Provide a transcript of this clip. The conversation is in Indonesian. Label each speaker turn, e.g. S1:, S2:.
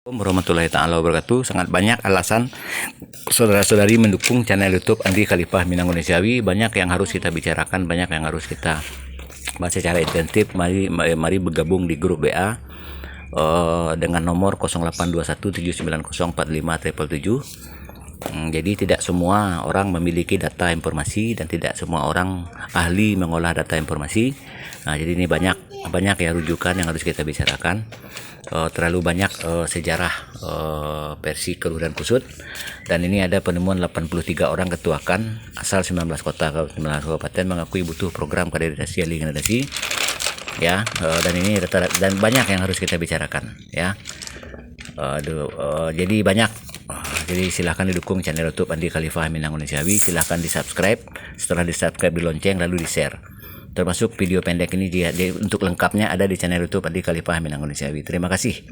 S1: Warahmatullahi taala wabarakatuh. Sangat banyak alasan saudara-saudari mendukung channel YouTube Andi Khalifah Minang Indonesiawi. Banyak yang harus kita bicarakan, banyak yang harus kita bahas secara intensif. Mari bergabung di grup WA dengan nomor 082179045777. Jadi tidak semua orang memiliki data informasi dan tidak semua orang ahli mengolah data informasi. Nah, jadi ini banyak ya rujukan yang harus kita bicarakan. Terlalu banyak sejarah versi Keluh dan Kusut, dan ini ada penemuan 83 orang ketuakan asal 19 kota 19 kabupaten mengakui butuh program kaderisasi aliginasi ya, dan ini dan banyak yang harus kita bicarakan ya. Jadi banyak, jadi silahkan didukung channel YouTube Andi Khalifah Minang Indonesiawi. Silahkan di subscribe, setelah di subscribe di lonceng lalu di share. Termasuk video pendek ini untuk lengkapnya ada di channel YouTube Andi Khalifah Minang Indonesiawi. Terima kasih.